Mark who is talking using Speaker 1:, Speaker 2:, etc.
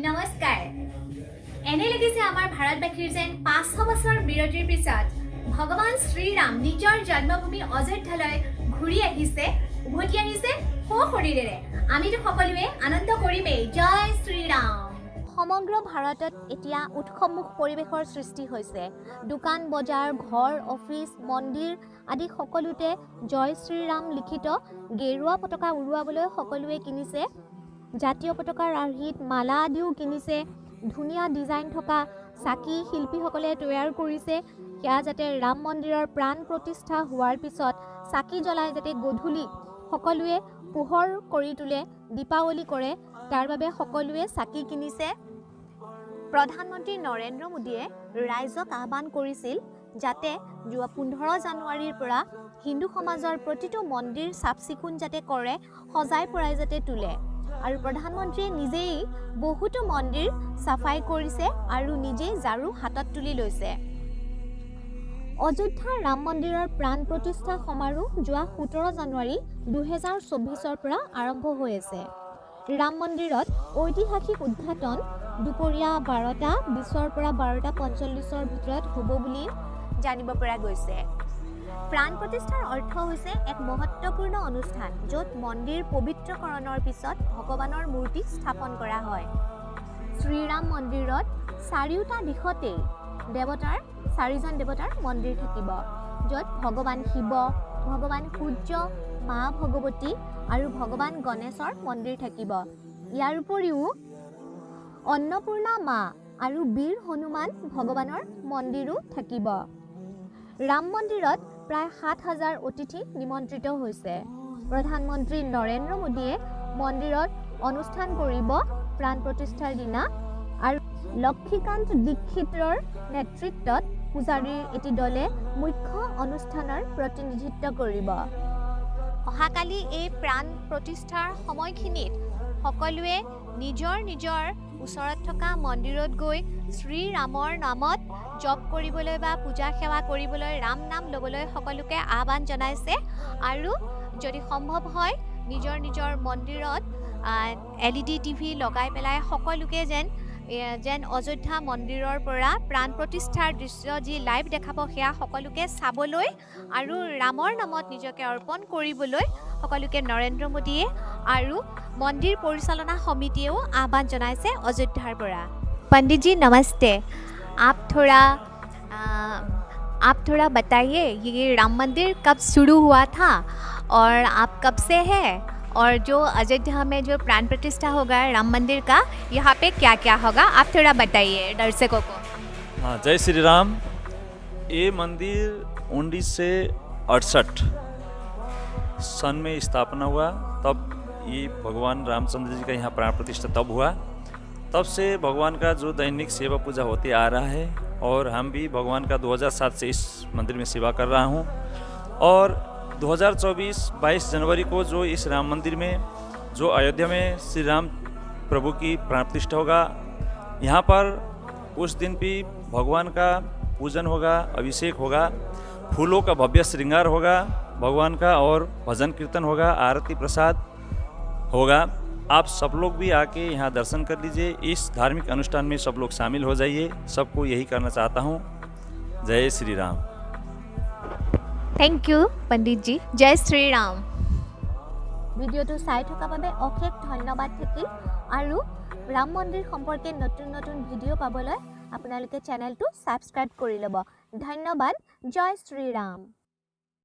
Speaker 1: নমস্কাৰ এনে লাগিছে আমাৰ ভাৰতবাসীৰ যেন 500 বছৰ বিৰতিৰ পিছত ভগৱান শ্ৰীৰাম নিজৰ জন্মভূমি অযোধ্যালৈ ঘূৰি আহিছে উভতি আহিছে সশৰীৰেৰে আমিতো সকলোৱে আনন্দ কৰিমেই জয় শ্ৰীৰাম সমগ্ৰ ভাৰতত এতিয়া উৎসৱমুখ পৰিৱেশৰ সৃষ্টি হৈছে দোকান বজাৰ ঘৰ অফিচ মন্দিৰ আদি সকলোতে জয় শ্ৰীৰাম লিখিত গেৰুৱা পতাকা উৰুৱাবলৈ সকলোৱে কিনিছে জাতীয় পতাকাৰ আৰ্হিত মালা আদিও কিনিছে ধুনীয়া ডিজাইন থকা চাকি শিল্পীসকলে তৈয়াৰ কৰিছে সেয়া যাতে ৰাম মন্দিৰৰ প্ৰাণ প্ৰতিষ্ঠা হোৱাৰ পিছত চাকি জ্বলাই যাতে গধূলি সকলোৱে পোহৰ কৰি তোলে দীপাৱলী কৰে তাৰ বাবে সকলোৱে চাকি কিনিছে প্ৰধানমন্ত্ৰী নৰেন্দ্ৰ মোদীয়ে ৰাইজক আহ্বান কৰিছিল যাতে 15 জানুৱাৰীৰ পৰা হিন্দু সমাজৰ প্ৰতিটো মন্দিৰ চাফচিকুণ যাতে কৰে সজাই পৰাই যাতে তোলে আৰু প্ৰধানমন্ত্ৰীয়ে নিজেই বহুতো মন্দিৰ সাফাই কৰিছে আৰু নিজে জাৰু হাতত তুলি লৈছে অযোধ্যাৰ ৰাম মন্দিৰৰ প্ৰাণ প্ৰতিষ্ঠা সমাৰোহ যোৱা 17 জানুৱাৰী 2024 পৰা আৰম্ভ হৈ আছে ৰাম মন্দিৰত ঐতিহাসিক উদ্ঘাটন দুপৰীয়া 12টা 20ৰ পৰা 12টা 45ৰ ভিতৰত হ'ব বুলি জানিব পৰা গৈছে প্ৰাণ প্ৰতিষ্ঠাৰ অৰ্থ হৈছে এক মহত্বপূৰ্ণ অনুষ্ঠান য'ত মন্দিৰ পবিত্ৰকৰণৰ পিছত ভগৱানৰ মূৰ্তি স্থাপন কৰা হয় শ্ৰীৰাম মন্দিৰত চাৰিওটা দিশতে দেৱতাৰ চাৰিজন দেৱতাৰ মন্দিৰ থাকিব য'ত ভগৱান শিৱ ভগৱান সূৰ্য মা ভগৱতী আৰু ভগৱান গণেশৰ মন্দিৰ থাকিব ইয়াৰ উপৰিও অন্নপূৰ্ণা মা আৰু বীৰ হনুমান ভগৱানৰ মন্দিৰো থাকিব ৰাম মন্দিৰত প্ৰায় ৭,০০০ অতিথি নিমন্ত্ৰিত হৈছে প্ৰধানমন্ত্ৰী নৰেন্দ্ৰ মোদীয়ে মন্দিৰত অনুষ্ঠান কৰিব প্ৰাণ প্ৰতিষ্ঠাৰ দিনা আৰু লক্ষীকান্ত দীক্ষিতৰ নেতৃত্বত পূজাৰীৰ এটি দলে মুখ্য অনুষ্ঠানৰ প্ৰতিনিধিত্ব কৰিব অহাকালি এই প্ৰাণ প্ৰতিষ্ঠাৰ সময়খিনিত সকলোৱে নিজৰ নিজৰ ওচৰত থকা মন্দিৰত গৈ শ্ৰীৰামৰ নামত জপ কৰিবলৈ বা পূজা সেৱা কৰিবলৈ ৰাম নাম ল'বলৈ সকলোকে আহ্বান জনাইছে আৰু যদি সম্ভৱ হয় নিজৰ নিজৰ মন্দিৰত LED TV লগাই পেলাই সকলোকে যেন অযোধ্যা মন্দিৰৰ পৰা প্ৰাণ প্ৰতিষ্ঠাৰ দৃশ্য যি লাইভ দেখাব সেয়া সকলোকে চাবলৈ আৰু ৰামৰ নামত নিজকে অৰ্পণ কৰিবলৈ সকলোকে নৰেন্দ্ৰ মোদীয়ে আৰু মন্দিৰ পৰিচালনা সমিতিয়েও আহ্বান জনাইছে অযোধ্যাৰ পৰা पंडित जी नमस्ते आप थोड़ा बताइए ये राम मंदिर कब शुरू हुआ था और आप कब से है और जो अयोध्या में जो प्राण प्रतिष्ठा होगा राम मंदिर का यहाँ पे क्या क्या होगा आप थोड़ा बताइए दर्शकों को
Speaker 2: हाँ जय श्री राम ये मंदिर 1968 सन में स्थापना हुआ तब ये भगवान रामचंद्र जी का यहाँ प्राण प्रतिष्ठा तब हुआ तब से भगवान का जो दैनिक सेवा पूजा होती आ रहा है और हम भी भगवान का 2007 से इस मंदिर में सेवा कर रहा हूँ और 2024 22 जनवरी को जो इस राम मंदिर में जो अयोध्या में श्री राम प्रभु की प्राण प्रतिष्ठा होगा यहाँ पर उस दिन भी भगवान का पूजन होगा अभिषेक होगा फूलों का भव्य श्रृंगार होगा भगवान का और भजन कीर्तन होगा आरती प्रसाद होगा आप सब लोग भी आके यहाँ दर्शन कर लीजिए इस धार्मिक अनुष्ठान में सब लोग शामिल हो जाइए सबको यही करना चाहता हूँ जय श्री राम
Speaker 1: थैंक यू पंडित जी जय श्री राम ভিডিওটো চাই থকা বাবে অশেষ ধন্যবাদ থাকিল আৰু ৰাম মন্দিৰ সম্পৰ্কে নতুন নতুন ভিডিও পাবলৈ আপোনালোকে চেনেলটো সাবস্ক্ৰাইব কৰি ল'ব ধন্যবাদ জয় শ্ৰী ৰাম